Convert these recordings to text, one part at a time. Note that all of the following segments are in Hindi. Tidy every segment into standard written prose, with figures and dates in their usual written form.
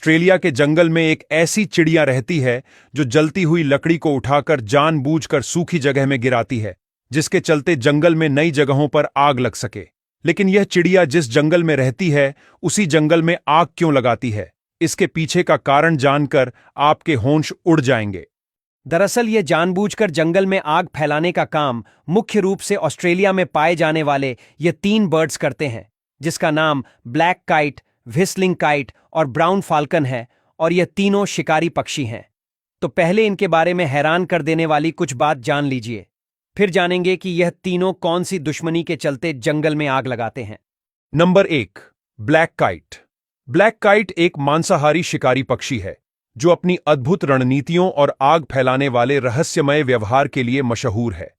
ऑस्ट्रेलिया के जंगल में एक ऐसी चिड़िया रहती है जो जलती हुई लकड़ी को उठाकर जानबूझकर सूखी जगह में गिराती है, जिसके चलते जंगल में नई जगहों पर आग लग सके। लेकिन यह चिड़िया जिस जंगल में रहती है उसी जंगल में आग क्यों लगाती है, इसके पीछे का कारण जानकर आपके होंश उड़ जाएंगे। दरअसल ये जानबूझकर जंगल में आग फैलाने का काम मुख्य रूप से ऑस्ट्रेलिया में पाए जाने वाले ये 3 बर्ड्स करते हैं, जिसका नाम ब्लैक काइट, व्हिस्लिंग काइट और ब्राउन फाल्कन है, और ये तीनों शिकारी पक्षी हैं। तो पहले इनके बारे में हैरान कर देने वाली कुछ बात जान लीजिए, फिर जानेंगे कि यह तीनों कौन सी दुश्मनी के चलते जंगल में आग लगाते हैं। Number 1, black kite. Black kite एक मांसाहारी शिकारी पक्षी है जो अपनी अद्भुत रणनीतियों और आग फैलाने वाले रहस्यमय व्यवहार के लिए मशहूर है।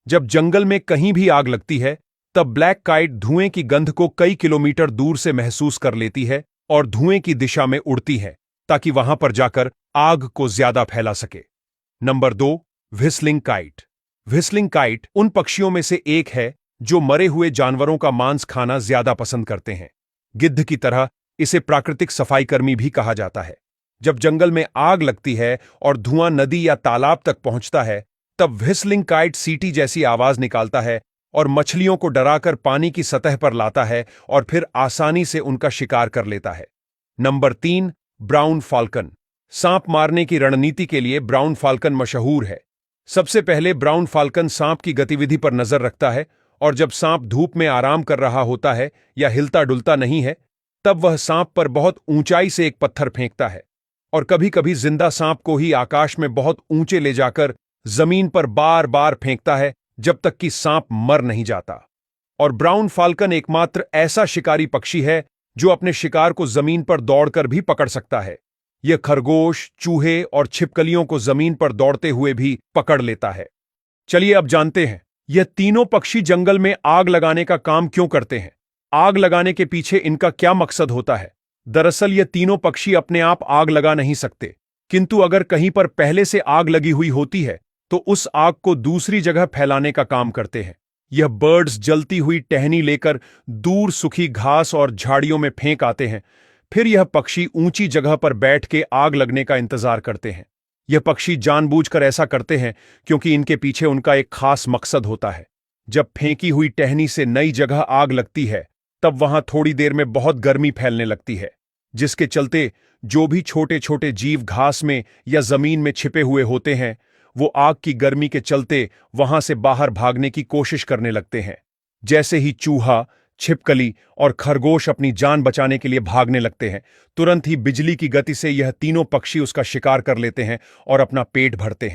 जब जंगल में कहीं भी आग लगती है तब ब्लैक काइट धुएं की गंध को कई किलोमीटर दूर से महसूस कर लेती है और धुएं की दिशा में उड़ती है ताकि वहां पर जाकर आग को ज्यादा फैला सके। Number 2, whistling kite. Whistling kite उन पक्षियों में से एक है जो मरे हुए जानवरों का मांस खाना ज्यादा पसंद करते हैं। गिद्ध की तरह इसे प्राकृतिक सफाईकर्मी भी कहा जाता है। जब जंगल में आग लगती है और धुआं नदी या तालाब तक पहुंचता है तब व्हिस्लिंग काइट सीटी जैसी आवाज निकालता है और मछलियों को डराकर पानी की सतह पर लाता है और फिर आसानी से उनका शिकार कर लेता है। Number 3, brown falcon. सांप मारने की रणनीति के लिए ब्राउन फाल्कन मशहूर है। सबसे पहले ब्राउन फाल्कन सांप की गतिविधि पर नजर रखता है और जब सांप धूप में आराम कर रहा होता है या हिलता डुलता नहीं है तब वह सांप पर बहुत ऊंचाई से एक पत्थर फेंकता है और कभी-कभी जिंदा सांप को ही आकाश में बहुत ऊंचे ले जाकर जमीन पर बार बार फेंकता है जब तक कि सांप मर नहीं जाता। और ब्राउन फाल्कन एकमात्र ऐसा शिकारी पक्षी है जो अपने शिकार को जमीन पर दौड़कर भी पकड़ सकता है। यह खरगोश, चूहे और छिपकलियों को जमीन पर दौड़ते हुए भी पकड़ लेता है। चलिए अब जानते हैं यह तीनों पक्षी जंगल में आग लगाने का काम क्यों करते हैं। आग लगाने के पीछे इनका क्या मकसद होता है। दरअसल ये तीनों पक्षी अपने आप आग लगा नहीं सकते, किंतु अगर कहीं पर पहले से आग लगी हुई होती है तो उस आग को दूसरी जगह फैलाने का काम करते हैं। यह बर्ड्स जलती हुई टहनी लेकर दूर सूखी घास और झाड़ियों में फेंक आते हैं। फिर यह पक्षी ऊंची जगह पर बैठ के आग लगने का इंतजार करते हैं। यह पक्षी जानबूझकर ऐसा करते हैं क्योंकि इनके पीछे उनका एक खास मकसद होता है। जब फेंकी हुई टहनी से नई जगह आग लगती है तब वहां थोड़ी देर में बहुत गर्मी फैलने लगती है, जिसके चलते जो भी छोटे छोटे जीव घास में या जमीन में छिपे हुए होते हैं वो आग की गर्मी के चलते वहां से बाहर भागने की कोशिश करने लगते हैं। जैसे ही चूहा, छिपकली और खरगोश अपनी जान बचाने के लिए भागने लगते हैं, तुरंत ही बिजली की गति से यह तीनों पक्षी उसका शिकार कर लेते हैं और अपना पेट भरते हैं।